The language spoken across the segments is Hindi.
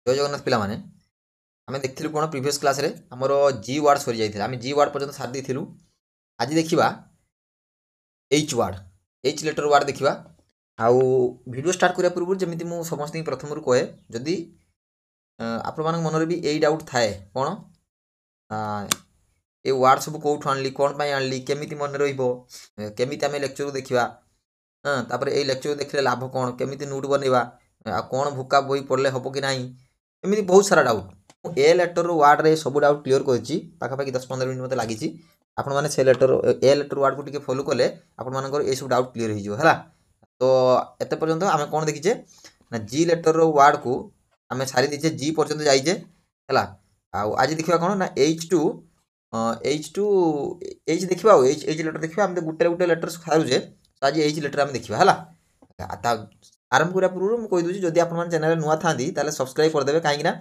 जय जगन्नाथ पिला माने आम देखिलु कौन प्रीवियस क्लास रे हमर जी वार्ड सरी जाइथिला आम जी वार्ड पर्यंत सारी देथिलु। आज देखिबा H word H letter word देखिबा। आउ वीडियो स्टार्ट करिया पूर्व जमिति मु समस्त प्रथम रु कहे जदि आपण मान मन भी यही डाउट थाए कौन ए वार्ड सब कौट आनली कौन पाई आनली केमिति मन रहिबो केमिति आम लेक्चर देखिबा। तापर ए लेक्चर देखले लाभ कौन केमिति नोट बनैबा आ कौन भूका बही पढ़ले हबो कि नाही एमिति बहुत सारा डाउट ए लेटर वार्ड रे सब डाउट क्लियर करछि पाखापाखि 10-15 मिनिट मते लागिछि। आपण माने से लेटर ए लेटर वार्ड को टिके फॉलो कले आपण मानकर ए सब डाउट क्लियर हो जाला। तो एते पर्यंत आमे कोन देखिछे ना जी लेटर वार्ड को आमे सारी दिछे जी पर्यंत जाइछे हला। आ आज देखिबा कोन ना H2 H देखिबा H लेटर देखिबा हम गुटे लेटर खारुजे आज H लेटर आमे देखिबा हला। आरंभ करिया पूर्व मु कहि दोछि जदि आपण मान चैनल नुआ थांदी ताले सब्सक्राइब कर देबे काहेकि ना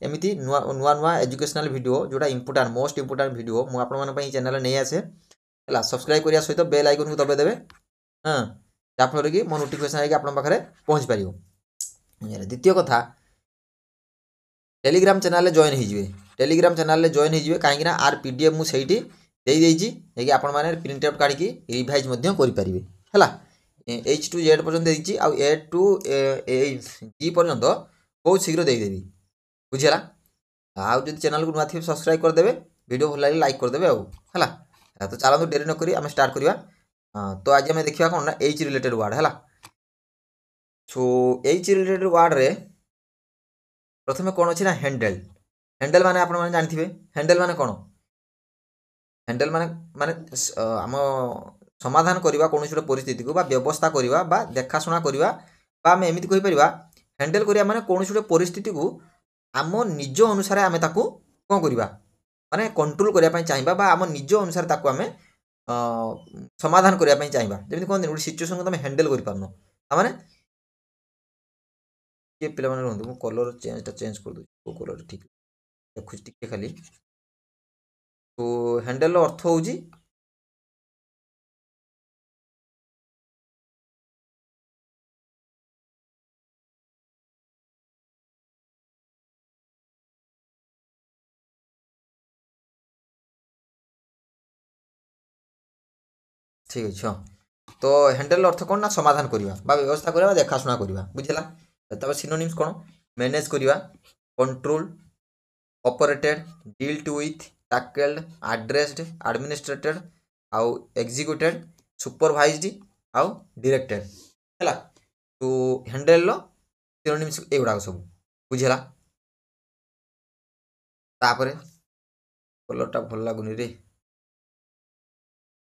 एमिति नुआ एजुकेशनल वीडियो जोटा इंपोर्टेंट मोस्ट इंपोर्टेंट वीडियो मु आपण मान पई चैनल नै आसे हला। सब्सक्राइब करिया सहित बेल आइकन को दबे देबे हां जा फल कि मो नोटिफिकेशन आइ कि आपण पाखरे पहुंच परियो। द्वितीय कथा टेलीग्राम चैनल जॉइन हो जिवे टेलीग्राम चैनल जॉइन हो जिवे काहेकि ना आर पीडीएफ मु सेठी देई देइछि जे कि आपण माने प्रिंट आउट काढी कि रिवाइज मध्य करि परिबे हला। H to Z पर्यंत देइछि आ A to G पर्यंत बहुत शीघ्र देई देबी बुझिला। आ जदि चैनल को नुआ थि सब्सक्राइब कर देबे वीडियो भल लागे लाइक कर देबे आ हला। तो चलो देरी न करी हम स्टार्ट करिवा। तो आज हम देखिबा कोन ना H रिलेटेड वर्ड हला। सो H रिलेटेड वर्ड रे प्रथमे कोन अछि ना हैंडल हैंडल माने आपण माने जानथिबे हैंडल माने कोन हैंडल माने माने हम समाधान करिबा कोन छोटे परिस्थिति को बा व्यवस्था करिबा बा देखाशुना करिबा बा हम एमिति कहि परिबा हैंडल करिया माने कोन छोटे परिस्थिति को आम निज अनुसार आमे ताकू कोन करिबा माने कंट्रोल करिया पई चाहिबा बा आम निज अनुसार ताकू आमे समाधान करिया पई चाहिबा। जेमिति कोन दिन सिचुएशन को तमे हैंडल करि पारनो माने के पिला माने रहंदु मु कलर चेंज कर दउ को कलर ठीक देखु टिके खाली। तो हैंडल रो अर्थ होउजी ठीक अछि। तो हैंडल अर्थ कोन ना समाधान करिबा बा व्यवस्था करिबा देखाशुना करिबा बुझिला। तब सिनोनिम्स कोन मैनेज करिबा control operated dealt with tackled addressed administrated आउ एग्जीक्यूटेड सुपरवाइज्ड आउ डायरेक्टेड हला। तो हैंडल लो सिनोनिम्स एगुडा सब बुझिला। तापरे कलरटा भल लागुनी रे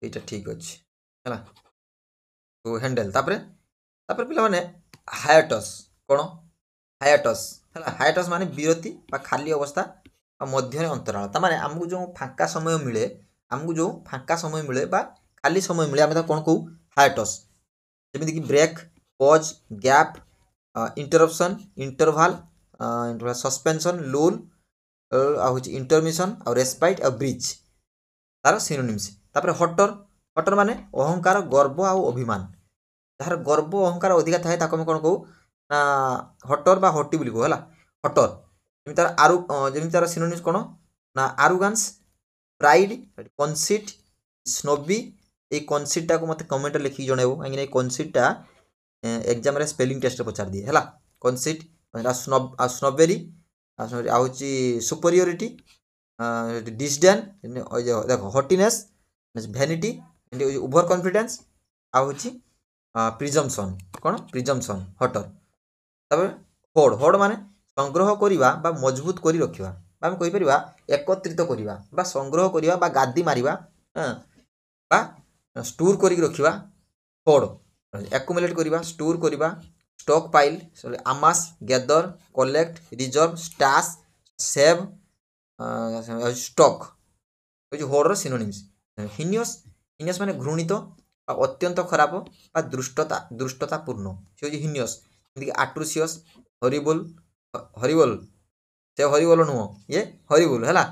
एटा ठीक अछि हला। तो हैंडल तापरे तापरे पिला माने हायटस कोन हायटस हला। हायटस माने विरति बा खाली अवस्था आ मध्य अंतराल ता माने हमकु जो फांका समय मिले हमकु जो फांका समय मिले बा खाली समय मिले हम ता कोन कहू हायटस। जेमिति कि break pause gap interruption interval suspension lull आ होची इंटरमिशन और रेस्पाइट और ब्रिज तार सिनोनिम्स। तापरे हटर हटर माने अहंकार गर्व आ अभिमान जार गर्व अहंकार अधिका थाए ताको हम कोन कहू ना हटर बा हटी बोली को हला। हटर जेमि तार आरु जेमि तार सिनोनिम्स कोन ना आरोगेंस प्राइड कनसीट स्नोबी। ए कनसीट टा को मते कमेंट लिखि जणाइबो काहे कि कनसीट टा एग्जाम रे स्पेलिंग टेस्ट रे पचार दिए हला। कनसीट स्नोब स्नोबेरी आ होची सुपीरियरिटी डिसडेन देखो हॉटिनेस वैनिटी ओवर कॉन्फिडेंस आ होची प्रिजम्पशन कोन प्रिजम्पशन हटर। तबे होड होड माने संग्रह करिबा बा मजबूत करी रखिबा बा हम कहि परिबा एकत्रित करिबा बा संग्रह करिबा बा गादी मारिबा बा स्टोर करी रखिबा। होड एक्युमुलेट करिबा स्टोर करिबा stock pile amass gather collect reserve stash save stock होची होड रो सिनोनिम्स। हिनियस हिनियस माने घृणित अत्यंत खराब बा दुष्टतापूर्ण से होची हिनियस। जेमिति कि आट्रुसियस हॉरिबल हॉरिबल से हॉरिबल नुह ये हॉरिबल हला।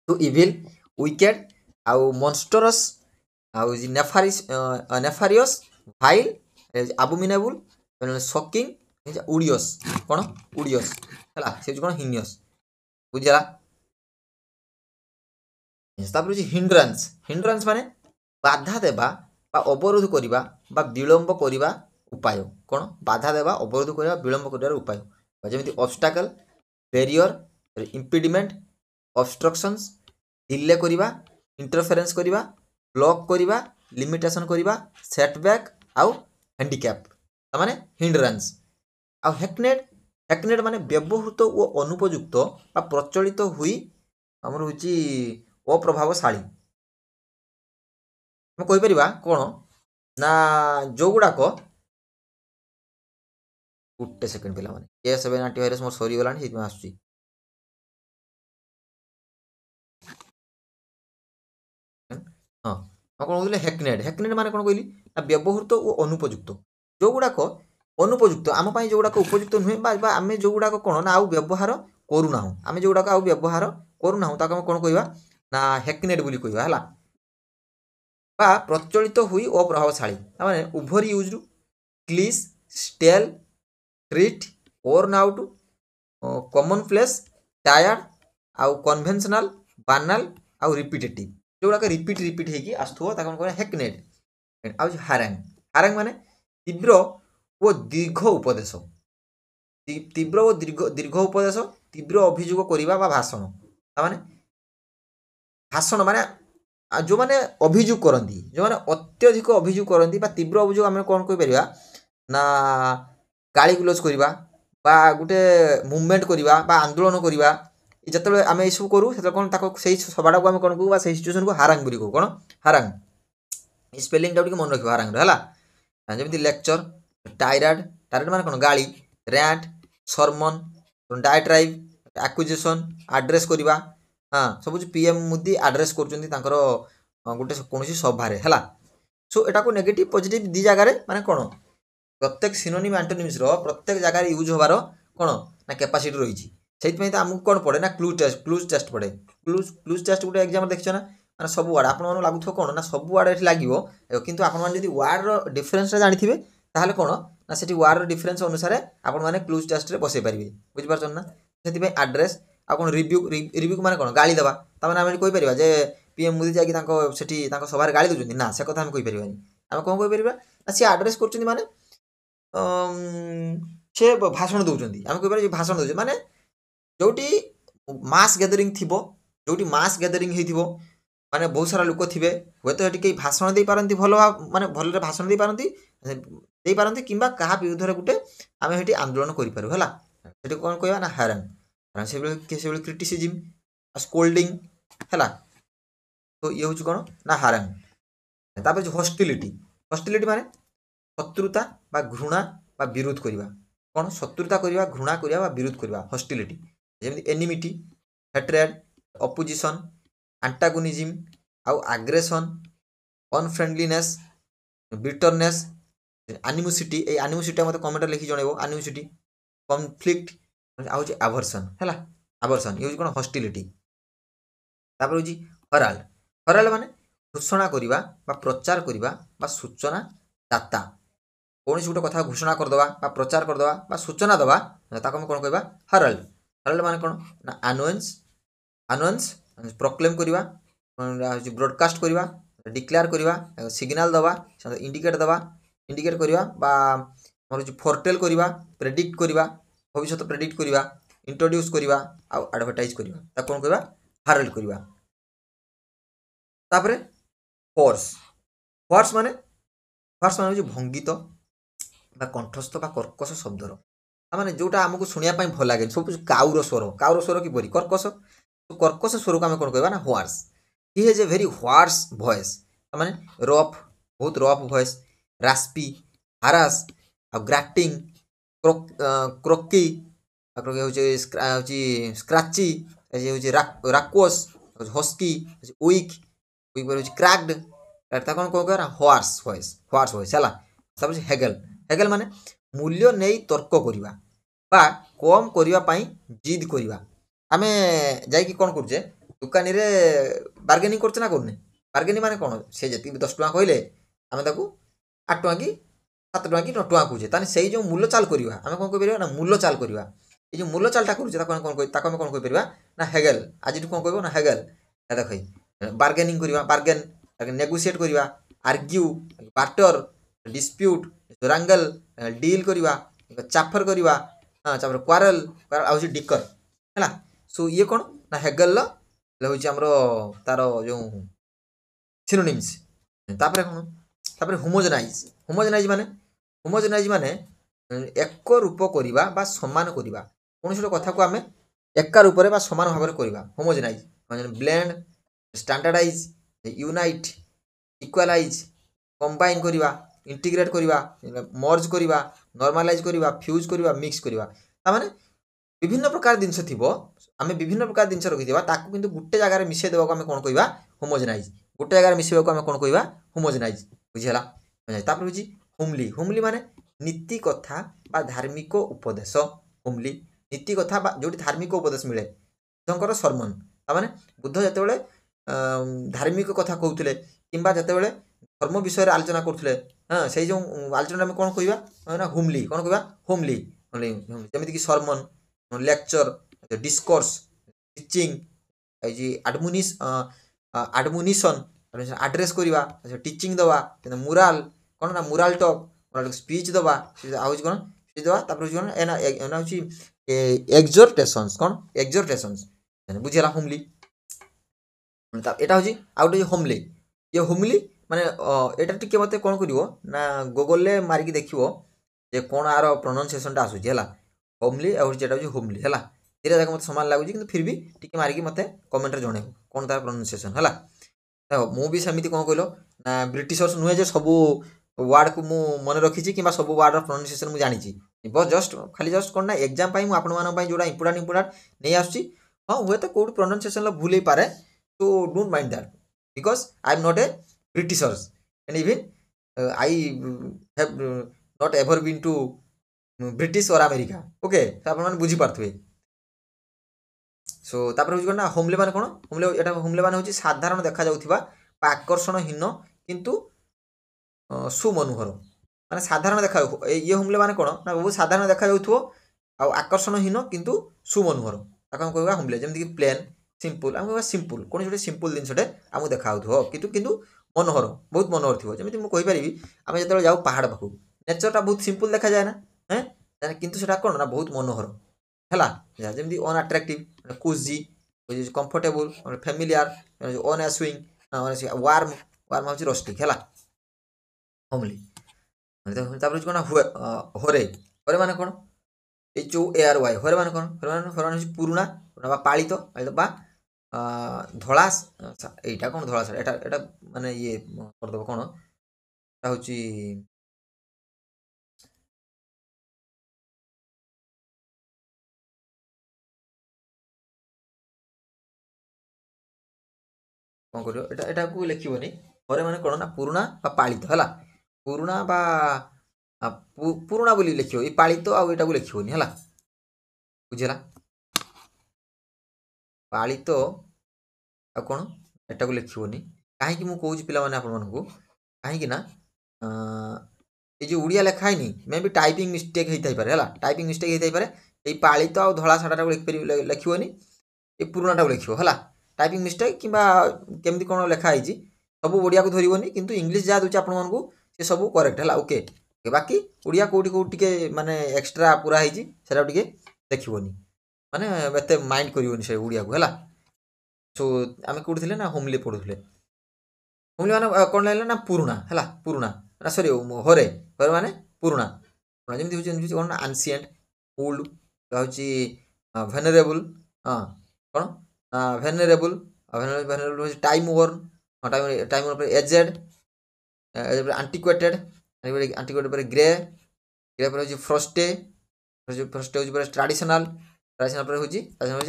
टू इविल विकेड आउ मॉन्स्टरस आउ नेफारिस नेफारियस भाइल abominable शॉकिंग उडियस कोन उडियस है से कौन हिनियस बुझीगला हिंड्रांस हिंड्रांस माने बाधा देवा अवरोध करवा विलंब करवा उपाय कौन बाधा देवा अवरोध करवा विलंब कर उपाय जमी ऑब्स्टैकल बैरियर इम्पिडिमेंट ऑब्स्ट्रक्शंस डिले करवा इंटरफेरेंस करवा ब्लॉक करवा लिमिटेशन करवा सेटबैक आउ हैंडिकैप माने हिंड्रांस आउ हेकनेट हेकनेट माने व्यवहृत और अनुपयुक्त प्रचलित हुई आमर हूँ अप्रभावशाली आम कहीपर कौन ना जो गुड़ाक गोटे सेकेंड पिला माने ए7 आंटीभाइरस मोर सरीगला आसूँ हाँ कौन कहते हेकनेट हेकनेट माने कौन कहली ना व्यवहृत और अनुपयुक्त जो गुड़ाक अनुपयुक्त आम जो गुड़ाक उपयुक्त नुहे आम जो गुड़ाक कौन ना आउ व्यवहार करूना आम जो गुड़ाक आउ व्यवहार करूना ताको कौन कहवा ना हेकनेट बोली कहवा है बा प्रचलित हुई अप्रभावशाली माने overused cliche stale trite worn out commonplace tired आउ कन्वेंशनल बानाल आउ रिपीटेटिव जो गुड़ाक रिपीट रिपीट होगी आसुव कौन हेकनेट आउ हारांग हारांग माने तीव्र वो दीर्घ उपदेश तीव्र और दीर्घ उपदेश तीव्र अभियोग करवा भाषण माने भाषण माने जो मैंने अभियोग करती जो मैंने अत्यधिक अभियोग करती तीव्र अभियोग आम कौन कहीपर ना गाली गुलज करवा गोटे मुवमेंट करवा आंदोलन करवा जिते आम यू करूँ से कौन से सभा को कौन कहूँ सिचुएसन को हारांग बोली कहूँ कौन हारांग स्पेलिंग टाइम मन रख हारांग है जमी लेक्चर टायराड टायराड माने कौन गाली रैंट सरमन डायट्राइव आक्विजिशन आड्रेस करवा हाँ सब पीएम मोदी आड्रेस कर गोटे कौन सभारे है सो एटा को नेगेटिव पॉजिटिव दी जगार माने कौन प्रत्येक सिनोनिम एंटोनिम्स प्रत्येक जगार यूज होबार कौन ना कैपेसिटी रही से आमको कौन पड़े ना क्लूज टेस्ट पड़े क्लूज टेस्ट गोटे एग्जाम देखिए ना मैंने सब वार्ड आप लगुव कौन ना सब वार्ड ये लगे कि आपड़ी वार्ड डिफरेन्स जानी ताहले कौन ना से वार्ड डिफरेन्स अनुसार आपण मैंने क्लूज टेस्ट रे बसई पारे बुझीपार ना से आड्रेस आ कौन रिव्यू रिव्यू माने कौन गाली देवा ताने आम कहीपर जे पीएम मोदी जाकि सभार गाली दूसरी ना से कथा आम कहीपर आम कौन कहीपर ना सी आड्रेस कर माने से भाषण दौरान आम कहीपर भाषण दौर माने जोटी मास गैदरिंग थी जो मास गैदरिंग हो माने बहुत सारा लोक थे हे तो ये भाषण दे पारती भल माने भल भाषण दे पारती कि क्या विरुद्ध गोटे आम ये आंदोलन करूँ है कौन कह ना हारांग से क्रिटिसिज्म स्कोल्डिंग है तो ये हूँ कौन ना हारांग तापर हस्टिलिटी हस्टिलिटी माने शत्रुता बा घृणा बा विरोध करवा कौन शत्रुता करवा घृणा करवा विरोध करवा हस्टिलिटी जमी एनिमिटी हेट्रेड अपोजिशन आंटागोनिज्म आउ आग्रेसन अनफ्रेंडलीनेस बिटरनेस एनिमोसिटी ए एनिमोसिटी मत कमेंट लिखि जणेबो एनिमोसिटी कॉन्फ्लिक्ट आउ आवर्सन है आवर्सन ये कौन हस्टिलिटी तापर हूँ हराल्ड हराल्ड माने घोषणा करवा प्रचार करवा सूचना दाता कौन गोटे कथा घोषणा करदे प्रचार करदे सूचना दवा ताको कौन कहवा हराल्ड हराल्ड माने कौन ना आनुएंस आनुएंस प्रोक्लेम करवा ब्रॉडकास्ट करवा डिक्लेयर करवा सिग्नल दवा इंडिकेट दवा इंडिकेट करवा फोरटेल करवा प्रेडिक्ट करवा भविष्य प्रेडिक्ट करवा इंट्रोड्यूस करवा आउ एडवर्टाइज करवा कौन कहवा हाराल्ड करवा तापरे फोर्स फोर्स माने भंगित कंठस्थ कर्कश शब्दर माने जोटा आमको शुणा भल लगे सब काउर स्वर किपरि कर्कश कर्कश स्वर को आम कौन कहवा ना hoarse he has a very hoarse voice माने रफ बहुत rough voice raspy harsh grating croaky scratchy raucous husky उइक उइक क्रैक्ड कौन कौन कह होर्स वॉइस है हेगेल हेगेल माने मूल्य नहीं तर्क करवा कम करने जिद करवा आम जा कौन करुचे दुकानी रे बार्गेनिंग करचे ना करूने बार्गेनिंग माने कौन से जी 10 टଙ୍କା कहले आम 8 टଙ୍କା कि 7 टଙ୍କା कि 9 टଙ୍କା कहे ताने से जो मूल्य चाल करवा आम कौन कह ना मूल्य चाल करवा ये जो मूल चालटा करूचे ताको आमे कोन कहि परिबा ना हेगेल आज कौन कहब ना हेगेल देख बार्गेनिंग करवा बार्गेन नेगोशिएट करवा आर्ग्यू बाटर डिस्प्यूट रांगल डील करवा चाफर करवा चापर क्वारल क्वारल डिकर है सो ये कौन ना हेगेल हूँ आमर तार जो सिनोनिम्स तापर कौन तापर होमोजेनाइज माने एक रूप करवा बा समान करवा कौन गोटे कथा को आम एका रूप में सामान भाव में करवा homogenise blend standardise unite equalise combine करवा इंटीग्रेट करवा मर्ज करवा नॉर्मलाइज करवा फ्यूज करवा मिक्स करवा तामाने विभिन्न प्रकार जिनस थी आम विभिन्न प्रकार जिनस रखिथिबा ताकू किंतु गोटे जगह मिसेई देबा आम कोन कहबा होमोजेनाइज गोटे जगह मिसेबा आम कोन कहबा होमोजेनाइज बुझिला तापर होची होमली होमली माने नीति कथा बा धार्मिक उपदेश होमली नीति कथा बा जोटी धार्मिक उपदेश मिले बुद्धंकर सरमन तामाने बुद्ध जेतेबेले धार्मिक कथा कहउथिले किंबा जेतेबेले धर्म विषय रे आलोचना करथुले हां सेई जो आलोचना में कोन कहबा ना होमली कोन कहबा होमली जेमिति कि सरमन लेक्चर डिस्कोर्स टीचिंग जी एडमोनिशन एड्रेस करवा टीचिंग दवा मोराल कौन ना मोराल टॉक स्पीच दवा कौन स्पीच दवा तापर कौन एना एक्सोर्टेशंस कौन एक्सोर्टेशंस बुझेला होमली एटा होची आउट होमली ये होमली माने एटा टिके मते कोन करिवो ना गूगल ले मारी की देखिवो जे कोन आरो प्रोनाउंसिएशन टा आसुची हला होमली और जेटा होची होमली हला तेरे जाक मते समान लागुची किंतु फिर भी टिके मारी की मते कमेंट रे जणेबो कोन तार प्रोनाउंसिएशन हला देखो मु भी समिति कोन कहलो ना ब्रिटिशर्स नुहे जे सब वर्ड को मु मन रखिची किबा सब वर्ड रो प्रोनाउंसिएशन मु जानिची बस जस्ट खाली जस्ट कोन ना एग्जाम पाई मु आपन मानन पाई जोडा इंपोर्टेंट नै आसुची हां हुए तो कोड प्रोनाउंसिएशन ला भूल ही पारे तो don't mind that because I am not a Britishers and even I have not ever been to British और अमेरिका ओके तो आप बुझी पार्थ्वे सो तापर हो ना होमले माने कोन होमले एटा होमले माने होची साधारण देखा जाउथिबा बा आकर्षणहीन किंतु सुमनोहर माने साधारण देखा ये होमले माने कोन ना बहुत साधारण देखा जाउथो आ आकर्षणहीन किंतु सुमनोहर ताका हम कहबा होमले जेमति कि प्लेन सिंपल हम कहबा सिंपल कोन जोटे सिंपल जिनसटे हमु देखा होथो किंतु मनोहर बहुत मनोहर थिबो जेमति मु कहि परिबी आमे जतले जाउ पहाड़ पाखु नेचरटा बहुत सिंपल देखा जाय ना हैं किंतु सेटा कोन ना बहुत मनोहर हला जेमति unattractive cosy comfortable familiar unassuming warm warm होची रस्टिक हला होमली तापर कोन होरे होरे माने कोन H O A R Y होरे माने कोन होरे माने होची पुरुना बा पालित बा धळास एटा कोन धळास एटा एटा माने ये कर दबो कोन एटा होची कौन कर एटा को लिखिबनी होरे माने कोन ना पुरुना बा पालित हला पुरुना बा पुरुना बोली लिखियो ई पालित आ एटा को लिखिबनी हला बुझिला पालित आ कोन एटा को लिखिबनी काहे कि मु कहूची पिला माने आपन मानकू काहे कि ना ए जो उड़िया लेखा हैनी मे भी टाइपिंग मिस्टेक हेइथाइ पारे हला टाइपिंग मिस्टेक हेइथाइ पारे ए पालित आ धळा साटा को लिखिबनी ए पुरुनाटा को लिखियो हला टाइपिंग मिस्टेक किंबा केमती कोन लेखा है सब ओडिया को धरबनी किंतु इंग्लिश जहाँ दूसरे आपण मानू से सब करेक्ट है ओके बाकी ओडिया कोटी कोटी माने एक्स्ट्रा पूरा है देखनी माने एत माइंड कर से ओडिया को है सो आम कौटी थे ना होमली पढ़ुले होमली माने कौन लगे ना पुरुना है पुरुना ना सरी होरे होरे माने पुरुना जमी कौन आनसीएंट ओल्ड हूँ भेनेरेबल हाँ कौन venerable venerable time over time over aged antiquated antiquated पर ग्रे ग्रे पर फ्रस्टे फ्रस्टे हो ट्रेडिशनल ट्रेडिशनल पर हो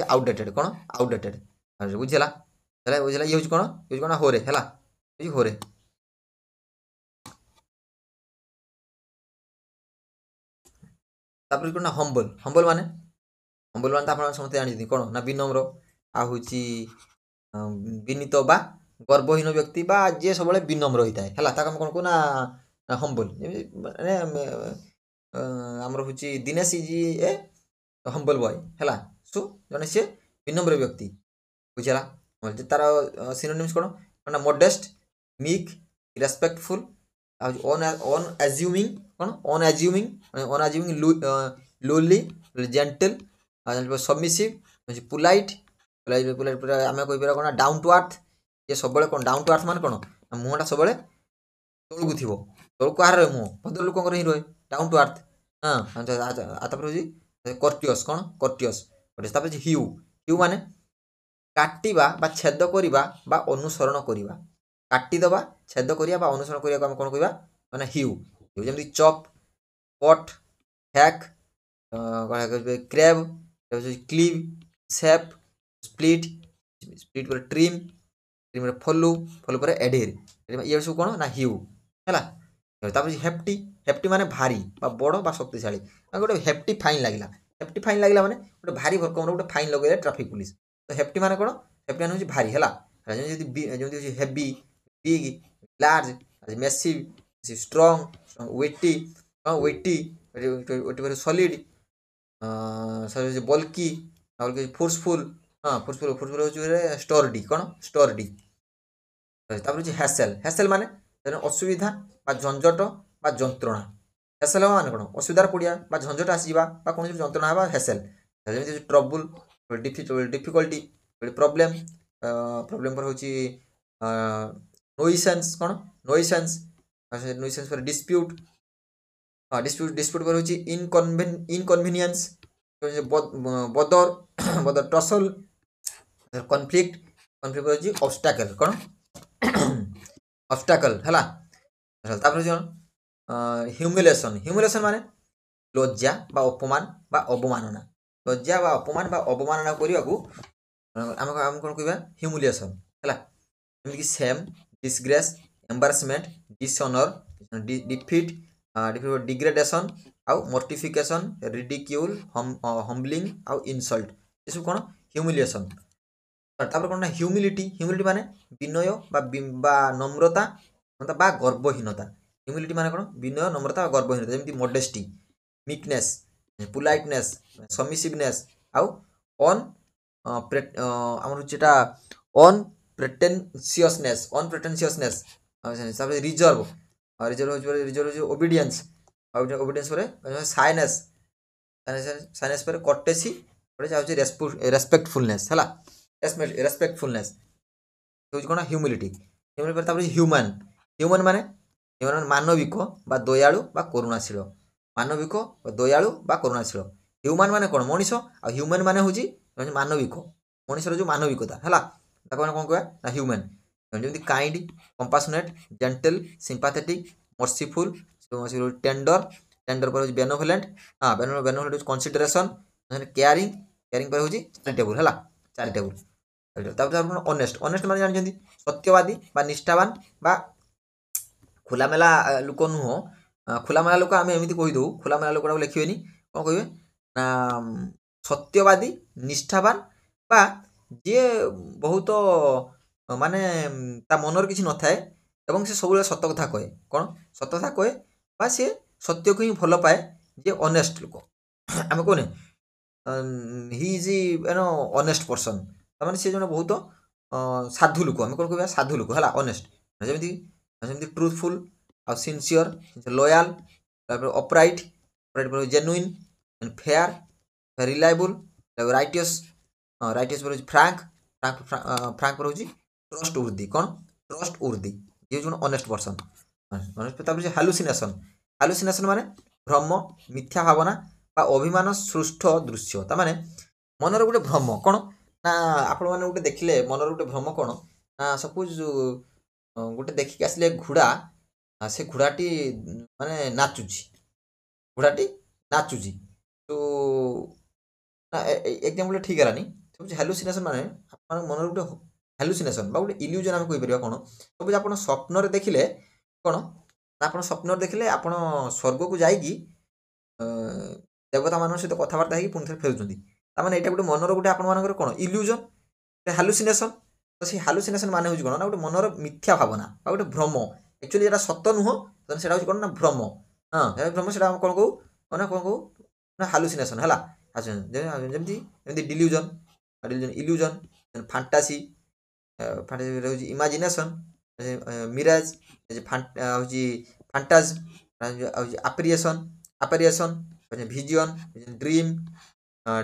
आउटडेटेड कौन आउटडेटेड बुझेला बुझेला ये हूँ कौन होरे है होरे तापर कौन ना हम्बल हम्बल माने तो आप समस्त जानते कौन ना विनम्र आ हूँ विनीत बा गर्वहीन व्यक्ति बा जे सब विनम्र होता है है कौन कहना हम्बल आमर हूँ दिनेश जी ए हम्बल बॉय है। सो जन सी विनम्र व्यक्ति बुझेगा तार सिनोनिम्स कौन ना मॉडेस्ट मीक रेस्पेक्टफुल अनअज्यूमिंग कौन अनअज्यूमिंग lolly gentle submissive polite polite आम कहीपर कौन डाउन टू अर्थ ये सब कौन डाउन टू अर्थ मान कौन मुहटा सब तौक थी तौक कहार रहे मुह भद्र लोक ही रहे डाउन टू अर्थ हाँ तापर कर्टियस कौन कर्टियस ह्यू ह्यू माने काटिबा बा छेद करिबा बा अनुसरण करिबा काटिदबा छेद करिया बा अनुसरण करिया हम कौन कहबा माने ह्यू ह्यू जेमति chop cut hack crab cleave shape split split पर ट्रिम ट्रिम पर फॉलो फॉलो पर एडहेर ये सब कौन ना ह्यू है। तापर हेप्टी हेप्टी माने भारी बा बड़ बा शक्तिशाली गोटे हेप्टी फाइन लगे माने गोटे भारी भरकम गोटे फाइन लगे ट्राफिक पुलिस तो हेप्टी माने कौन हेप्टी माने भारी है heavy big large massive strong weighty weighty solid bulky forceful हाँ फोर्सफुल फोर्सफुल हो स्टोरडी कौन स्टोरडी तापर हैसेल हैसेल माने असुविधा बा झंझट बा जंत्रणा हैसेल माने कौन असुविधार पड़िया बा झंझट आसवा कौन जंत्रणा हवा हैसेल जमी ट्रबुल डिफिकल्टी प्रॉब्लम प्रॉब्लम पर होची नोइसेंस कौन नोइसेंस पर डिस्प्यूट हाँ डिस्प्यूट पर होची इनकन्वीनियंस बदर बदर टसल कॉन्फ्लिक्ट कॉन्फ्लिक्ट पर होची ऑब्स्टैकल कौन ऑब्स्टैकल है तापर ह्यूमिलेशन ह्यूमिलेशन माने लज्जा बा अपमान बा अवमानना लज्जा बा अपमान बा अवमानना करने को आम कौन कह ह्यूमिलेशन है जमीक shame disgrace embarrassment dishonour defeat degradation आउ मोर्टिफिकेशन रिडिक्यूल हम्बलिंग आउ इनसल्ट ये सब कौन ह्यूमिलेशन तापर कौन ना ह्यूमिलिटी ह्यूमिलिटी माने विनय बा नम्रता बा गर्वहीनता ह्यूमिलिटी माने कौन विनय नम्रता गर्वहीनता जमीक मॉडेस्टी मीकनेस पोलाइटनेस सबमिसिवनेस आउ ऑन आमर जेटा unpretentiousness reserve reserve obedience obedience पर साइनेस साइनेस पर कर्टेसी रेस्पेक्टफुलनेस है रेस्पेक्टफुलनेस कौन ह्यूमिलिटी ह्यूमिलिटी पर ह्यूमन ह्यूमन माने मानविक बा दयालु बा करुणाशील मानविक दयालु बा करुणाशील ह्यूमन माने कौन मनीष आ ह्यूमन माने होची मानविक मनीषर जो मानविकता है कौन कह ना ह्यूमन जमी kind compassionate gentle sympathetic merciful tender tender पर बेनोवलेंट हाँ बेनोवलेंट कन्सिडरेशन केयरिंग केयरिंग पर होची चैरिटेबल है चैरिटेबल ऑनेस्ट ऑनेस्ट माने जानछंती सत्यवादी बा निष्ठावान बा खुलामेला लोक नुह खुलामेला लोक आम एमती कहीदू खुलामेला लोक लिखे कौन कहे ना सत्यवादी निष्ठावान बा जी बहुत माने ता मनर किसी न थाए एवं से सब सत कथा कहे कौन सत कथा कहे बा सी सत्य को ही भल पाए जे ऑनेस्ट लोक आम कहने he is an honest person तार सी जन बहुत साधु लोक आम कौन कह साधु लोक है ऑनेस्ट जमी जमी ट्रुथफुल आ sincere loyal upright upright genuine fair reliable righteous righteous पर फ्रांक फ्रांक पर होची ट्रस्ट उर्दी कौन ट्रस्ट उर्दी ये जो honest person honest hallucination hallucination माने भ्रम मिथ्या भावना बा अभिमान सृष्ट दृश्य ता माने मनर गोटे भ्रम कौन ना आपण मैंने गोटे देखिले मनर गोटे भ्रम कौन ना सपोज गोटे देखिक आसले घोड़ा से घोड़ाटी माने नाचुची घोड़ाटी नाचुची तो एग्जाम्पल ठीक है हालुसिनेशन माने मन गोटे हालुसिनेशन बा गोटे इल्यूजन आम कहीपर कौन सपोज आप स्वप्न देखिले कौन आप स्वप्न देखिले आप स्वर्ग को जाइकी देवता मान सहित कथबार्ता होगी पुणी थे फेरुँच ताने यहाँ गोटे मनर गोटे आप कौन इल्यूजन हालुसिनेशन तो सी हालुसिनेशन मान हूँ कौन ना गोटे मनर मिथ्या भावना बा गोटे भ्रम एक्चुअली यहाँ सत नुह तो कौन ना भ्रम हाँ भ्रम से कौन कहू ना कौन कहू ना हालुसिनेशन है ଆସୁଛନ୍ତି ଯେମିତି ଯେମିତି ଡିଲ୍ୟୁଜନ୍ ଇଲ୍ୟୁଜନ୍ ଫାଣ୍ଟାସି ହେଉଛି ଇମାଜିନେସନ୍ ମିରାଜ ହେଉଛି ଫାଣ୍ଟାଜ ହେଉଛି ଆପେରିଏସନ୍ ଭିଜନ ଡ୍ରିମ୍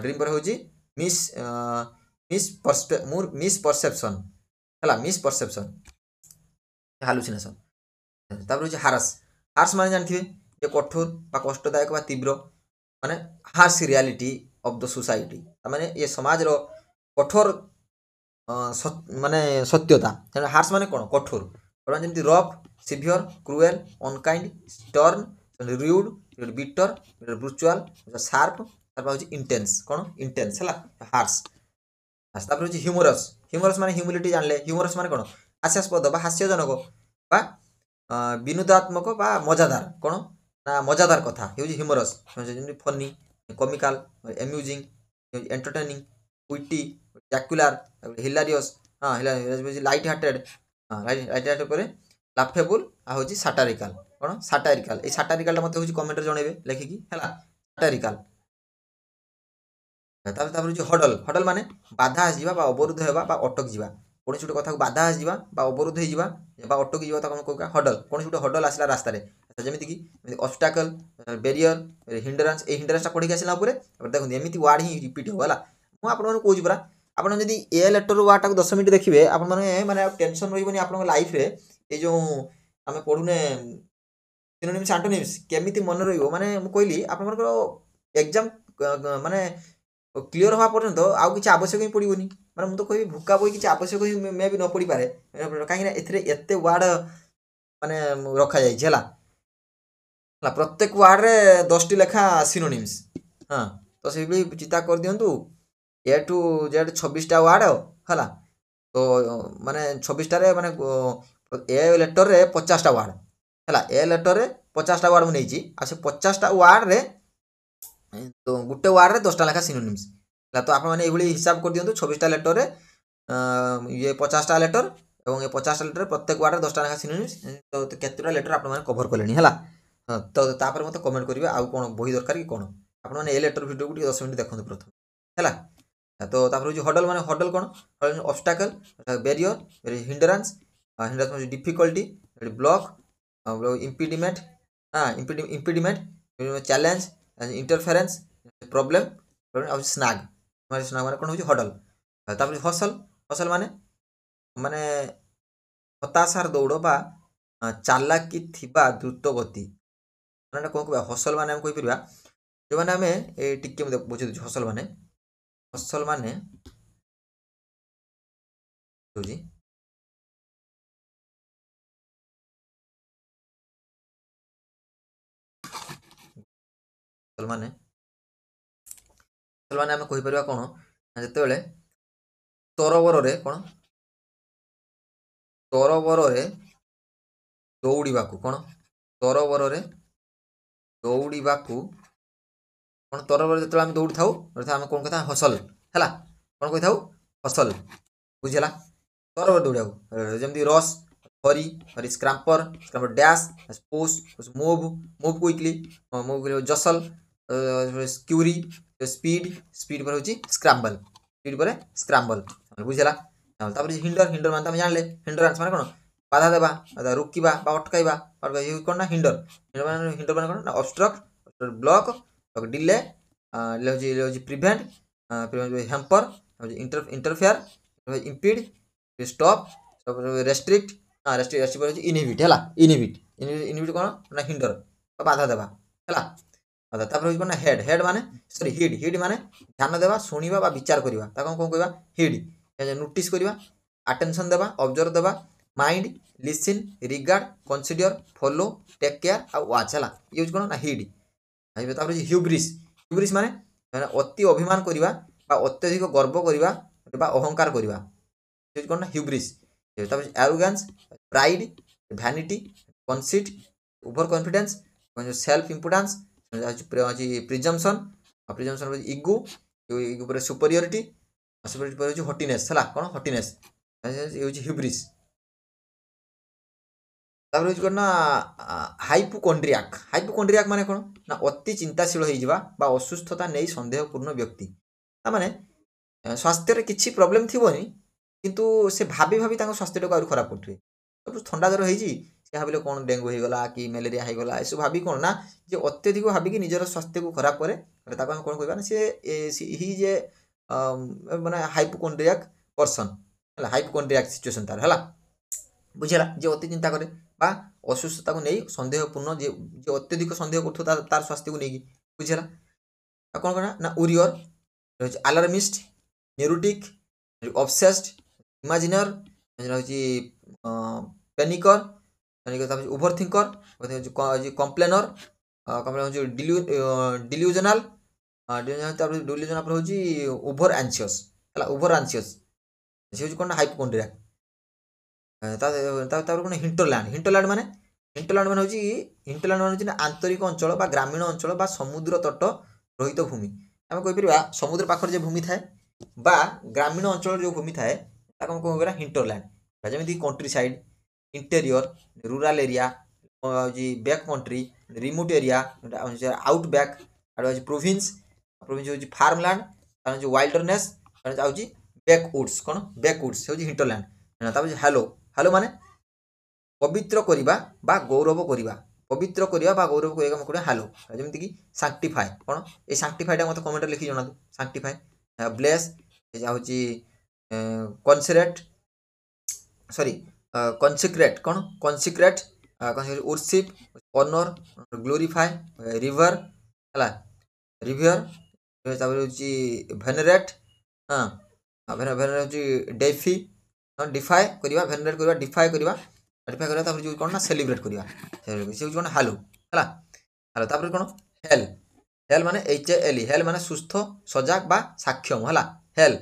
ଡ୍ରିମ୍ ପରେ ହେଉଛି ମିସ୍ ମିସ୍ ପରସେପସନ୍ ହେଲା ମିସ୍ ପରସେପସନ୍ ହାଲୁସିନେସନ୍। ତାପରେ ହେଉଛି ହାର୍ସ ମାନେ ଜାଣିଥିବେ ଯେ କଠୋର ବା କଷ୍ଟଦାୟକ ବା ତୀବ୍ର ମାନେ harsh reality of the society ମାନେ ଏ ସମାଜର କଠୋର ମାନେ ସତ୍ୟତା। ହାର୍ସ ମାନେ କ'ଣ କଠୋର ଯେମିତି rough severe cruel unkind stern rude bitter brutal sharp ତାପରେ ହେଉଛି ଇଣ୍ଟେନ୍ସ କ'ଣ ଇଣ୍ଟେନ୍ସ ହେଲା ହାର୍ସ। ତାପରେ ହେଉଛି ହ୍ୟୁମରସ୍ ମାନେ ହ୍ୟୁମିଲିଟି ଜାଣିଲେ ହ୍ୟୁମରସ୍ ମାନେ କ'ଣ ହାସ୍ୟାସ୍ପଦ ବା ହାସ୍ୟଜନକ ବା ବିନୋଦାତ୍ମକ ବା ମଜାଦାର କ'ଣ ନା ମଜାଦାର କଥା ହେଉଛି ହ୍ୟୁମରସ୍ ଯେମିତି ଫନି କମିକାଲ ଏମ୍ୟୁଜିଂ ଏଣ୍ଟରଟେନିଂ ୱିଟି ଜ୍ୟାକୁଲାର ହିଲାରିୟସ୍ ଲାଇଟ୍ ହାର୍ଟେଡ୍ ପରେ ଲାଫେବୁଲ ଆଉ ହେଉଛି ସାଟାରିକାଲ କ'ଣ ସାଟାରିକାଲ ଏଇ ସାଟାରିକାଲଟା ମୋତେ ହେଉଛି କମେଣ୍ଟରେ ଜଣେଇବେ ଲେଖିକି ହେଲା ସାଟାରିକାଲ। ତାପରେ ହେଉଛି ହଡଲ ମାନେ ବାଧା ଆସିଯିବା ବା ଅବରୋଧ ହେବା ବା ଅଟକି ଯିବା କୌଣସି ଗୋଟେ କଥାକୁ ବାଧା ଆସିଯିବା ବା ଅବରୋଧ ହେଇଯିବା ବା ଅଟକି ଯିବା ତାକୁ ଆମେ କହିବା ହଡଲ କୌଣସି ଗୋଟେ ହଡଲ ଆସିଲା ରାସ୍ତାରେ ଯେମିତିକି ଅବଷ୍ଟାକଲ ବେରିୟର ହିଣ୍ଡରାନ୍ସ ଏଇ ହିଣ୍ଡରାନ୍ସଟା ପଢ଼ିକି ଆସିଲା ଉପରେ ଦେଖନ୍ତୁ ଏମିତି ୱାର୍ଡ ହିଁ ରିପିଟ୍ ହେବ ହେଲା। ମୁଁ ଆପଣମାନଙ୍କୁ କହୁଛି ପରା ଆପଣ ଯଦି ଏ ଲେଟର ୱାର୍ଡଟାକୁ 10 ମିନିଟ୍ ଦେଖିବେ ଆପଣମାନେ ମାନେ ଆଉ ଟେନସନ୍ ରହିବନି ଆପଣଙ୍କ ଲାଇଫରେ ଏଇ ଯେଉଁ ଆମେ ପଢ଼ୁନେ ସିନୋନିମ୍ସ ଆଣ୍ଟୋନିମ୍ସ କେମିତି ମନେ ରହିବ ମାନେ ମୁଁ କହିଲି ଆପଣଙ୍କର ଏକ୍ଜାମ ମାନେ କ୍ଲିୟର ହେବା ପର୍ଯ୍ୟନ୍ତ ଆଉ କିଛି ଆବଶ୍ୟକ ହିଁ ପଡ଼ିବନି ମାନେ ମୁଁ ତ କହିବି ଭୁକା ବହି କିଛି ଆବଶ୍ୟକ ହିଁ ମେ ବି ନ ପଡ଼ିପାରେ କାହିଁକିନା ଏଥିରେ ଏତେ ୱାର୍ଡ ମାନେ ରଖାଯାଇଛି ହେଲା ପ୍ରତ୍ୟେକ ୱାର୍ଡରେ 10ଟି ଲେଖା ସିନୋନିମ୍ସ ହଁ ତ ସେଇଭଳି ଚିନ୍ତା କରିଦିଅନ୍ତୁ ଏ ଟୁ ଜେଡ୍ 26ଟା ୱାର୍ଡ ହେଲା ତ ମାନେ 26ଟାରେ ମାନେ ଏ ଲେଟରରେ 50ଟା ୱାର୍ଡ ହେଲା ଏ ଲେଟରରେ 50ଟା ୱାର୍ଡ ମୁଁ ନେଇଛି ଆଉ ସେ 50ଟା ୱାର୍ଡରେ ତ ଗୋଟେ ୱାର୍ଡରେ 10ଟା ଲେଖା ସିନୋନିମ୍ସ ହେଲା ତ ଆପଣମାନେ ଏଇଭଳି ହିସାବ କରିଦିଅନ୍ତୁ 26ଟା ଲେଟରରେ ଇଏ 50ଟା ଲେଟର ଏବଂ ଏ 50ଟା ଲେଟରରେ ପ୍ରତ୍ୟେକ ୱାର୍ଡରେ 10ଟା ଲେଖା ସିନୋନିମ୍ସ ତ କେତେଟା ଲେଟର ଆପଣମାନେ କଭର କଲେଣି ହେଲା ତ ତାପରେ ମୋତେ କମେଣ୍ଟ କରିବେ ଆଉ କ'ଣ ବହି ଦରକାର କି କ'ଣ ଆପଣମାନେ ଏ ଲେଟର ଭିଡ଼ିଓକୁ ଟିକେ 10 ମିନିଟ୍ ଦେଖନ୍ତୁ ପ୍ରଥମେ ହେଲା। ତ ତାପରେ ହେଉଛି ହଡଲ ମାନେ ହଡଲ କ'ଣ ଅବଷ୍ଟାକଲ ବେରିୟର ହିଣ୍ଡରାନ୍ସ ହେଉଛି ଡିଫିକଲ୍ଟି ବ୍ଲକ୍ ଇମ୍ପିଡିମେଣ୍ଟ ଇମ୍ପିଡିମେଣ୍ଟ ଚ୍ୟାଲେଞ୍ଜ ଇଣ୍ଟରଫେରେନ୍ସ ପ୍ରୋବ୍ଲେମ୍ ଆଉ ସ୍ନାଗ ମାନେ କ'ଣ ହେଉଛି ହଡଲ। ତାପରେ ହସଲ ମାନେ ହତାଶାର ଦୌଡ଼ ବା ଚାଲାକି ଥିବା ଦ୍ରୁତ ଗତି ମାନେ କ'ଣ କହିବା ହସଲ ମାନେ ଆମେ କହିପାରିବା ଯେଉଁମାନେ ଆମେ ଟିକେ ମୁଁ ବୁଝେଇ ଦେଉଛି ହସଲ ମାନେ ହେଉଛି ମାନେ ଆମେ କହିପାରିବା କ'ଣ ଯେତେବେଳେ ତରବରରେ ଦୌଡ଼ିବାକୁ କ'ଣ ତରବରରେ ଯେତେବେଳେ ଆମେ ଦୌଡ଼ିଥାଉ ଆମେ କ'ଣ କହିଥାଉ ହସଲ ହେଲା କ'ଣ କହିଥାଉ ହସଲ ବୁଝିଲା ତରବରରେ ଦୌଡ଼ିବାକୁ ଯେମିତି rush hurry scamper dash push move quickly jostle scurry speed ପରେ ହେଉଛି ସ୍କ୍ରାମ୍ବଲ ବୁଝିଲା। ତାପରେ ହିଣ୍ଡର ମାନେ ଆମେ ଜାଣିଲେ ହିଣ୍ଡରାନ୍ସ ମାନେ କ'ଣ ବାଧା ଦେବା ରୋକିବା ବା ଅଟକାଇବା କ'ଣ ନା ହିଣ୍ଡର ମାନେ କ'ଣ ନା ଅବଷ୍ଟ୍ରକ୍ଟ ବ୍ଲକ୍ ଡିଲେ ହେଉଛି prevent hamper interfere impede stop restrict ହେଉଛି ଇନହିବିଟ୍ ହେଲା ଇନହିବିଟ୍ କ'ଣ ନା ହିଣ୍ଡର ବାଧା ଦେବା ହେଲା। ତାପରେ ହେଉଛି କ'ଣ ନା ହେଡ୍ ମାନେ ହିଡ୍ ମାନେ ଧ୍ୟାନ ଦେବା ଶୁଣିବା ବା ବିଚାର କରିବା ତାକୁ କ'ଣ କହିବା ହିଡ୍ ନୋଟିସ୍ କରିବା ଆଟେନସନ୍ ଦେବା ଅବଜର୍ଭ ଦେବା mind listen regard consider follow take care ଆଉ ୱାଚ୍ ହେଲା ଇଏ ହେଉଛି କ'ଣ ନା ହିଡ୍। ତାପରେ ହ୍ୟୁବ୍ରିସ୍ ମାନେ ଅତି ଅଭିମାନ କରିବା ବା ଅତ୍ୟଧିକ ଗର୍ବ କରିବା ବା ଅହଙ୍କାର କରିବା ହେଉଛି କ'ଣ ନା ହ୍ୟୁବ୍ରିସ୍। ତାପରେ arrogance pride vanity conceit overconfidence self importance presumption ego ପରେ ସୁପରିୟରିଟି ପରେ ହେଉଛି ହଟିନେସ୍ ହେଲା କ'ଣ ହଟିନେସ୍ ହେଉଛି ହ୍ୟୁବ୍ରିସ୍। ତାପରେ ହେଉଛି କ'ଣ ନା ହାଇପୋକଣ୍ଡ୍ରିଆକ୍ ମାନେ କ'ଣ ନା ଅତି ଚିନ୍ତାଶୀଳ ହେଇଯିବା ବା ଅସୁସ୍ଥତା ନେଇ ସନ୍ଦେହପୂର୍ଣ୍ଣ ବ୍ୟକ୍ତି। ତାମାନେ ସ୍ୱାସ୍ଥ୍ୟରେ କିଛି ପ୍ରୋବ୍ଲେମ୍ ଥିବନି କିନ୍ତୁ ସେ ଭାବି ଭାବି ତାଙ୍କ ସ୍ୱାସ୍ଥ୍ୟଟାକୁ ଆହୁରି ଖରାପ କରୁଥିବେ। ଥଣ୍ଡା ଜ୍ୱର ହେଇଛି ସେ ଭାବିଲେ କ'ଣ ଡେଙ୍ଗୁ ହେଇଗଲା କି ମ୍ୟାଲେରିଆ ହେଇଗଲା, ଏସବୁ ଭାବି କ'ଣ ନା ଯେ ଅତ୍ୟଧିକ ଭାବିକି ନିଜର ସ୍ୱାସ୍ଥ୍ୟକୁ ଖରାପ କରେ, ତାକୁ ଆମେ କ'ଣ କହିବା ନା ହି ଯେ ମାନେ ହାଇପୋକଣ୍ଡ୍ରିଆକ୍ ପର୍ସନ୍ ହେଲା, ହାଇପୋକଣ୍ଡ୍ରିଆକ୍ ସିଚୁଏସନ୍ ତାର ହେଲା, ବୁଝିଲା। ଯେ ଅତି ଚିନ୍ତା କରେ বা ଅସୁସ୍ଥତାକୁ ନେଇ ସନ୍ଦେହପୂର୍ଣ୍ଣ, ଯେ ଅତ୍ୟଧିକ ସନ୍ଦେହ କରୁଥିବ ତାର ସ୍ୱାସ୍ଥ୍ୟକୁ ନେଇକି, ବୁଝିଲା। ଆଉ କ'ଣ କରେ ନା ଉରିୟର ହେଉଛି ଆଲାର୍ମିଷ୍ଟ, ନ୍ୟୁରୋଟିକ୍, ଅବସେସ୍ଡ, ଇମାଜିନର, ହେଉଛି ପ୍ୟାନିକର, ତାପରେ ଓଭର ଥିଙ୍କର, କମ୍ପ୍ଲେନର, ହେଉଛି ଡିଲ୍ୟୁଜନାଲ, ତାପରେ ଡିଲ୍ୟୁଜନାଲ ପରେ ହେଉଛି ଓଭର ଆନ୍ସିୟସ୍ ହେଲା, ଓଭର ଆନ୍ସିୟସ୍ ସେ ହେଉଛି କ'ଣ ନା ହାଇପୋକଣ୍ଡ୍ରିଆକ୍। ତାପରେ କ'ଣ ହିଣ୍ଟରଲ୍ୟାଣ୍ଡ ମାନେ ହେଉଛି ଆନ୍ତରିକ ଅଞ୍ଚଳ ବା ଗ୍ରାମୀଣ ଅଞ୍ଚଳ ବା ସମୁଦ୍ର ତଟ ରହିତ ଭୂମି। ଆମେ କହିପାରିବା ସମୁଦ୍ର ପାଖରେ ଯେ ଭୂମି ଥାଏ ବା ଗ୍ରାମୀଣ ଅଞ୍ଚଳରେ ଯେଉଁ ଭୂମି ଥାଏ ତାକୁ ଆମେ କ'ଣ କହିବା ହିଣ୍ଟରଲ୍ୟାଣ୍ଡ। ଯେମିତି countryside, interior, rural area, ହେଉଛି back country, remote area, outback, ହେଉଛି ପ୍ରୋଭିନ୍ସ ହେଉଛି ଫାର୍ମଲ୍ୟାଣ୍ଡ, ହେଉଛି ୱାଇଲ୍ଡରନେସ୍, ହେଉଛି ବ୍ୟାକ୍ ଉଡ୍ସ, କ'ଣ ବ୍ୟାକ୍ ଉଡ୍ସ ହେଉଛି ହିଣ୍ଟରଲ୍ୟାଣ୍ଡ। ତାପରେ ହ୍ୟାଲୋ ମାନେ ପବିତ୍ର କରିବା ବା ଗୌରବ କରିବା, ହ୍ୟାଲୋ। ଯେମିତିକି ସାଙ୍କ୍ଟିଫାଏ, କ'ଣ ଏଇ ସାଙ୍କ୍ଟିଫାଏଟା ମୋତେ କମେଣ୍ଟରେ ଲେଖି ଜଣାନ୍ତୁ। ସାଙ୍କ୍ଟିଫାଏ, ବ୍ଲେସ୍, ହେଉଛି କନସିକ୍ରେଟ୍, କ'ଣ କନସିକ୍ରେଟ୍, ଓରସିପ୍, ଅନର, ଗ୍ଲୋରିଫାଏ, ରିଭର ହେଲା, ରିଭିୟର, ତାପରେ ହେଉଛି ଭେନେରେଟ୍, ଭେନେରେଟ୍ ହେଉଛି ଡେଫି, ଡିଫାଏ କରିବା, ଭେନେରେଟ୍ କରିବା, ଡିଫାଏ କରିବା, ତାପରେ ଯେଉଁ କ'ଣ ନା ସେଲିବ୍ରେଟ୍ କରିବା, ସେ ହେଉଛି କ'ଣ ହ୍ୟାଲୋ ହେଲା। ତାପରେ କ'ଣ ହେଲ୍ ମାନେ HALE, ହେଲ୍ ମାନେ ସୁସ୍ଥ, ସଜାଗ ବା ସାକ୍ଷମ ହେଲା, ହେଲ୍।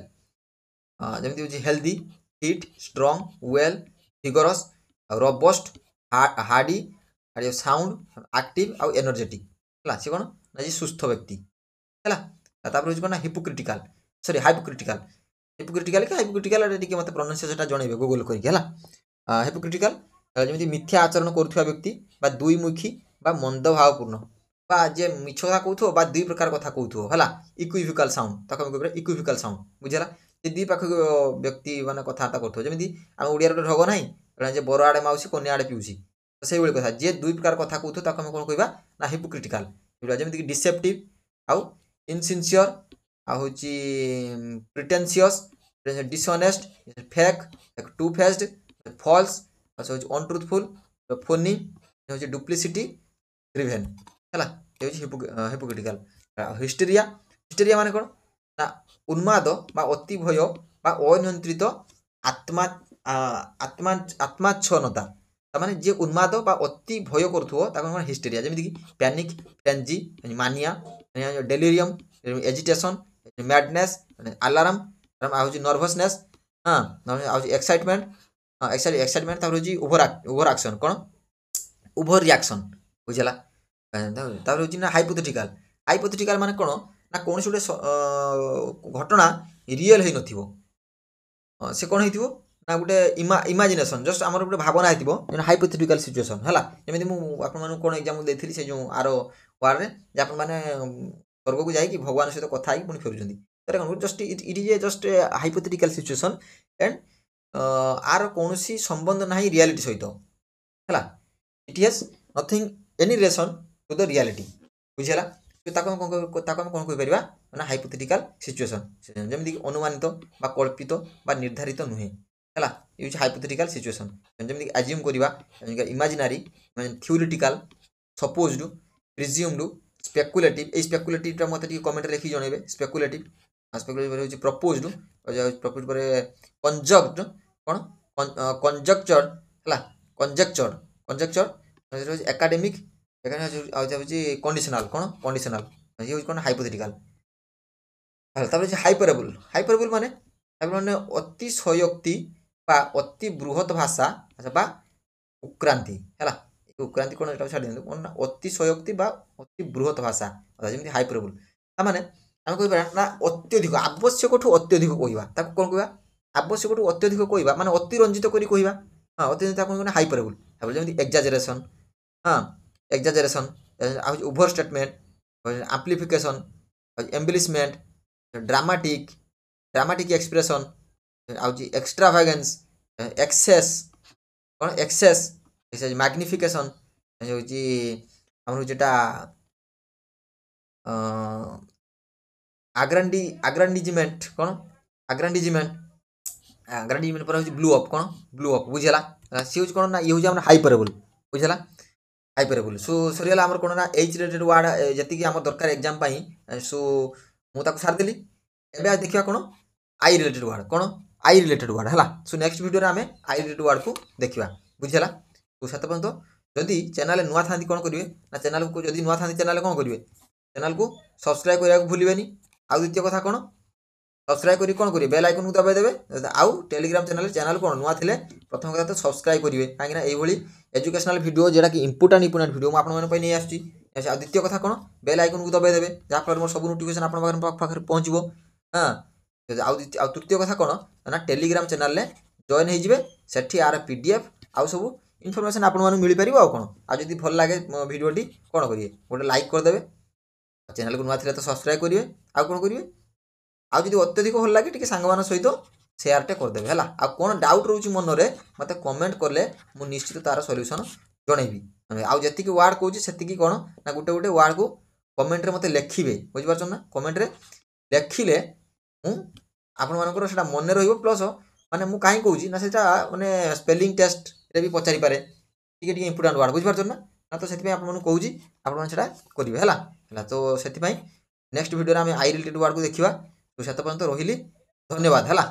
ଯେମିତି ହେଉଛି healthy, fit, strong, well, vigorous, robust, hardy, sound, active ଆଉ ଏନର୍ଜେଟିକ୍ ହେଲା। ସେ କ'ଣ ନା ଯେ ସୁସ୍ଥ ବ୍ୟକ୍ତି ହେଲା। ତାପରେ ହେଉଛି କ'ଣ ନା ହାଇପୋକ୍ରିଟିକାଲ ଟିକେ ମୋତେ ପ୍ରନାଉନ୍ସିଏସନଟା ଜଣେଇବେ ଗୁଗଲ କରିକି ହେଲା। ହାଇପୋକ୍ରିଟିକାଲ ଯେମିତି ମିଥ୍ୟା ଆଚରଣ କରୁଥିବା ବ୍ୟକ୍ତି ବା ଦୁଇମୁଖୀ ବା ମନ୍ଦ ଭାବପୂର୍ଣ୍ଣ, ବା ଯେ ମିଛ କଥା କହୁଥିବ ବା ଦୁଇ ପ୍ରକାର କଥା କହୁଥିବ ହେଲା। ଇକ୍ୱିଭୋକାଲ ସାଉଣ୍ଡ, ତାକୁ ଆମେ କହିପାରିବା ଇକ୍ୱିଭୋକାଲ ସାଉଣ୍ଡ, ବୁଝିଲା। ଯେ ଦୁଇ ପାଖ ବ୍ୟକ୍ତି ମାନେ କଥାବାର୍ତ୍ତା କରୁଥିବ, ଯେମିତି ଆମ ଓଡ଼ିଆର ଗୋଟେ ଢଗ ନାହିଁ ଯେ ବର ଆଡ଼େ ମାଉସୀ କନ୍ୟା ଆଡ଼େ ପିଉସି, ସେଇଭଳି କଥା। ଯିଏ ଦୁଇ ପ୍ରକାର କଥା କହୁଥିବ ତାକୁ ଆମେ କ'ଣ କହିବା ନା ହିପୋକ୍ରିଟିକାଲ। ଯେମିତିକି ଡିସେପ୍ଟିଭ ଆଉ ଇନସିନସିୟର, ଆଉ ହେଉଛି ପ୍ରିଟେନ୍ସିୟସ୍, ଡିସଅନେଷ୍ଟ, ଫେକ୍, ଟୁ ଫେସ୍ଡ, ଫଲ୍ସ, ହେଉଛି ଅନଟ୍ରୁଥଫୁଲ୍, ଫୋନି, ହେଉଛି ଡୁପ୍ଲିସିଟି, ଡ୍ରିଭେନ୍ ହେଲା। ଏ ହେଉଛି ହିପୋକ୍ରିଟିକାଲ। ହିଷ୍ଟେରିଆ ମାନେ କ'ଣ ନା ଉନ୍ମାଦ ବା ଅତି ଭୟ ବା ଅନିୟନ୍ତ୍ରିତ ଆତ୍ମାଚ୍ଛନ୍ନତା। ତାମାନେ ଯିଏ ଉନ୍ମାଦ ବା ଅତି ଭୟ କରୁଥିବ ତାକୁ କ'ଣ ହିଷ୍ଟେରିଆ। ଯେମିତିକି ପ୍ୟାନିକ୍, ଫ୍ରେଞ୍ଜି, ମାନିଆ, ଡେଲିରିୟମ୍, ଏଜିଟେସନ୍, ମ୍ୟାଡନେସ୍, ଆଲାର୍ମ, ଆଉ ହେଉଛି ନର୍ଭସନେସ୍, ଆଉ ହେଉଛି ଏକ୍ସାଇଟମେଣ୍ଟ, ତାପରେ ହେଉଛି ଓଭର ଆକ୍ସନ୍, କ'ଣ ଓଭର ରିଆକ୍ସନ୍, ବୁଝିଲା। ତାପରେ ହେଉଛି ନା ହାଇପୋଥେଟିକାଲ ମାନେ କ'ଣ ନା କୌଣସି ଗୋଟେ ଘଟଣା ରିଏଲ୍ ହେଇନଥିବ, ସେ କ'ଣ ହେଇଥିବ ନା ଗୋଟେ ଇମାଜିନେସନ୍, ଜଷ୍ଟ ଆମର ଗୋଟେ ଭାବନା ହେଇଥିବ, ହାଇପୋଥେଟିକାଲ ସିଚୁଏସନ୍ ହେଲା। ଯେମିତି ମୁଁ ଆପଣମାନଙ୍କୁ କ'ଣ ଏକ୍ଜାମ୍ପଲ୍ ଦେଇଥିଲି ସେ ଯେଉଁ ଆର ୱାର୍ଡ଼ରେ, ଯେ ଆପଣମାନେ ସ୍ୱର୍ଗକୁ ଯାଇକି ଭଗବାନଙ୍କ ସହିତ କଥା ହେଇକି ପୁଣି ଫେରୁଛନ୍ତି, it is just hypothetical situation and ଆର କୌଣସି ସମ୍ବନ୍ଧ ନାହିଁ ରିଆଲିଟି ସହିତ ହେଲା। It has nothing any relation to the reality, ବୁଝିଲା। ତାକୁ ଆମେ କ'ଣ କହିପାରିବା ନା ହାଇପୋଥେଟିକାଲ ସିଚୁଏସନ୍, ଯେମିତିକି ଅନୁମାନିତ ବା କଳ୍ପିତ ବା ନିର୍ଦ୍ଧାରିତ ନୁହେଁ ହେଲା। ଏ ହେଉଛି ହାଇପୋଥେଟିକାଲ ସିଚୁଏସନ୍। ଯେମିତିକି ଆଜ୍ୟୁମ୍ କରିବା, ଇମାଜିନାରୀ, ଥିଓରିଟିକାଲ, ସପୋଜ୍ଡ, ପ୍ରିଜ୍ୟୁମ୍ଡ, ସ୍ପେକୁଲେଟିଭ୍। ଏଇ ସ୍ପେକୁଲେଟିଭ୍ଟା ମୋତେ ଟିକେ କମେଣ୍ଟରେ ଲେଖି ଜଣେଇବେ। ସ୍ପେକୁଲେଟିଭ୍ ହେଉଛି ପ୍ରପୋଜ୍ଡ, ପ୍ରପୋଜ୍ ପରେ କନଜକ୍ଟ, କ'ଣ କନଜକ୍ଚର୍ଡ ହେଲା, କନଜେକ୍ଚର ହେଉଛି ଏକାଡେମିକ୍, ହେଉଛି କଣ୍ଡିସନାଲ, କ'ଣ କଣ୍ଡିସନାଲ, ଇଏ ହେଉଛି କ'ଣ ହାଇପୋଥେଟିକାଲ। ତାପରେ ହେଉଛି ହାଇପରବୁଲ ମାନେ ଅତିଶୟୋକ୍ତି ବା ଅତି ବୃହତ ଭାଷା ବା ଉକ୍ରାନ୍ତି ହେଲା। ଉକ୍ରାନ୍ତି କ'ଣ ଏଟାକୁ ଛାଡ଼ି ଦିଅନ୍ତୁ, କ'ଣ ନା ଅତିଶୟୋକ୍ତି ବା ଅତି ବୃହତ ଭାଷା, ଯେମିତି ହାଇପରବୁଲ। ତାମାନେ ଆମେ କହିପାରିବା ନା ଅତ୍ୟଧିକ, ଆବଶ୍ୟକଠୁ ଅତ୍ୟଧିକ କହିବା, ତାକୁ କ'ଣ କହିବା ଆବଶ୍ୟକଠୁ ଅତ୍ୟଧିକ କହିବା, ମାନେ ଅତିରଞ୍ଜିତ କରି କହିବା, ଅତ୍ୟଧିକ ତାକୁ ହାଇପରବୁଲ। ତାପରେ ଯେମିତି ଏକ୍ଜାଜେରେସନ୍, ହଁ ଏକ୍ଜାଜେରେସନ୍, ଆଉ overstatement, amplification, embellishment, dramatic, dramatic expression, ଆଉ ଏକ୍ସଟ୍ରାଭାଗାନ୍ସ, ଏକ୍ସେସ୍, କ'ଣ ଏକ୍ସେସ୍, ମ୍ୟାଗ୍ନିଫିକେସନ୍, ହେଉଛି ଆମର যেটা ଆଗ୍ରାଣ୍ଡିଜିମେଣ୍ଟ, କ'ଣ ଆଗ୍ରାଣ୍ଡିଜିମେଣ୍ଟ, ଆଗ୍ରାଣ୍ଡିଜିମେଣ୍ଟ ପରେ ହେଉଛି ବ୍ଲୁ ଅପ୍, କ'ଣ ବ୍ଲୁ ଅପ୍, ବୁଝିଲା। ସିଏ ହେଉଛି କ'ଣ ନା ଇଏ ହେଉଛି ଆମର ହାଇପରେବୁଲ୍, ବୁଝିଲା ହାଇପରେବୁଲ୍। ସୋ ସରିଗଲା ଆମର କ'ଣ ନା ଏଚ୍ ରିଲେଟେଡ୍ ୱାର୍ଡ଼ ଯେତିକି ଆମର ଦରକାର ଏକ୍ଜାମ୍ ପାଇଁ। ସୋ ମୁଁ ତାକୁ ସାରିଦେଲି। ଏବେ ଦେଖିବା କ'ଣ ଆଇ ରିଲେଟେଡ୍ ୱାର୍ଡ଼, କ'ଣ ଆଇ ରିଲେଟେଡ୍ ୱାର୍ଡ଼ ହେଲା। ସୋ ନେକ୍ସଟ ଭିଡ଼ିଓରେ ଆମେ ଆଇ ରିଲେଟେଡ୍ ୱାର୍ଡ଼କୁ ଦେଖିବା, ବୁଝିଲା। ତ ସେତେ ପର୍ଯ୍ୟନ୍ତ ଯଦି ଚ୍ୟାନେଲ୍ ନୂଆ ଥାନ୍ତି କ'ଣ କରିବେ ନା ଚ୍ୟାନେଲ୍କୁ ଯଦି ନୂଆ ଥାନ୍ତି ଚ୍ୟାନେଲ୍ କ'ଣ କରିବେ ଚ୍ୟାନେଲ୍କୁ ସବସ୍କ୍ରାଇବ୍ କରିବାକୁ ଭୁଲିବେନି। ଆଉ ଦ୍ୱିତୀୟ କଥା କ'ଣ ସବସ୍କ୍ରାଇବ୍ କରି କ'ଣ କରିବେ ବେଲ୍ ଆଇକନ୍କୁ ଦବାଇ ଦେବେ। ଆଉ ଟେଲିଗ୍ରାମ ଚ୍ୟାନେଲ୍ କ'ଣ ନୂଆ ଥିଲେ ପ୍ରଥମ କଥା ତ ସବସ୍କ୍ରାଇବ୍ କରିବେ, କାହିଁକିନା ଏଇଭଳି ଏଜୁକେସନାଲ୍ ଭିଡ଼ିଓ ଯେଉଁଟାକି ଇମ୍ପୋର୍ଟାଣ୍ଟ ଭିଡ଼ିଓ ମୁଁ ଆପଣମାନଙ୍କ ପାଇଁ ନେଇ ଆସୁଛି। ଆଉ ଦ୍ୱିତୀୟ କଥା କ'ଣ ବେଲ୍ ଆଇକନ୍କୁ ଦବାଇ ଦେବେ, ଯାହାଫଳରେ ମୋର ସବୁ ନୋଟିଫିକେସନ୍ ଆପଣଙ୍କ ପାଖରେ ପହଞ୍ଚିବ। ହଁ ଆଉ ତୃତୀୟ କଥା କ'ଣ ନା ଟେଲିଗ୍ରାମ ଚ୍ୟାନେଲ୍ରେ ଜଏନ୍ ହେଇଯିବେ, ସେଠି ଆର PDF ଆଉ ସବୁ ଇନଫର୍ମେସନ୍ ଆପଣମାନଙ୍କୁ ମିଳିପାରିବ। ଆଉ କ'ଣ ଆଉ ଯଦି ଭଲ ଲାଗେ ଭିଡ଼ିଓଟି କ'ଣ କରିବେ ଗୋଟେ ଲାଇକ୍ କରିଦେବେ, ଚ୍ୟାନେଲ୍କୁ ନୂଆ ଥିଲେ ତ ସବସ୍କ୍ରାଇବ୍ କରିବେ। ଆଉ କ'ଣ କରିବେ ଆଉ ଯଦି ଅତ୍ୟଧିକ ଭଲ ଲାଗେ ଟିକେ ସାଙ୍ଗମାନଙ୍କ ସହିତ ସେୟାରଟେ କରିଦେବେ ହେଲା। ଆଉ କ'ଣ ଡାଉଟ୍ ରହୁଛି ମନରେ ମୋତେ କମେଣ୍ଟ କଲେ ମୁଁ ନିଶ୍ଚିତ ତା'ର ସଲ୍ୟୁସନ୍ ଜଣେଇବି। ଆଉ ଯେତିକି ୱାର୍ଡ଼ କହୁଛି ସେତିକି କ'ଣ ନା ଗୋଟେ ଗୋଟେ ୱାର୍ଡ଼କୁ କମେଣ୍ଟରେ ମୋତେ ଲେଖିବେ, ବୁଝିପାରୁଛନ୍ତି ନା। କମେଣ୍ଟରେ ଲେଖିଲେ ମୁଁ ଆପଣମାନଙ୍କର ସେଇଟା ମନେ ରହିବ, ପ୍ଲସ୍ ମାନେ ମୁଁ କାହିଁ କହୁଛି ନା ସେଇଟା ମାନେ ସ୍ପେଲିଂ ଟେଷ୍ଟରେ ବି ପଚାରିପାରେ, ଟିକେ ଟିକେ ଇମ୍ପୋର୍ଟାଣ୍ଟ ୱାର୍ଡ଼, ବୁଝିପାରୁଛନ୍ତି ନା। ତ ସେଥିପାଇଁ ଆପଣମାନଙ୍କୁ କହୁଛି ଆପଣମାନେ ସେଇଟା କରିବେ ହେଲା। ତ ସେଥିପାଇଁ ନେକ୍ସଟ ଭିଡ଼ିଓରେ ଆମେ ଆଇ ରିଲେଟେଡ୍ ୱାର୍ଡ଼କୁ ଦେଖିବା। ତ ସେତେ ପର୍ଯ୍ୟନ୍ତ ରହିଲି, ଧନ୍ୟବାଦ ହେଲା।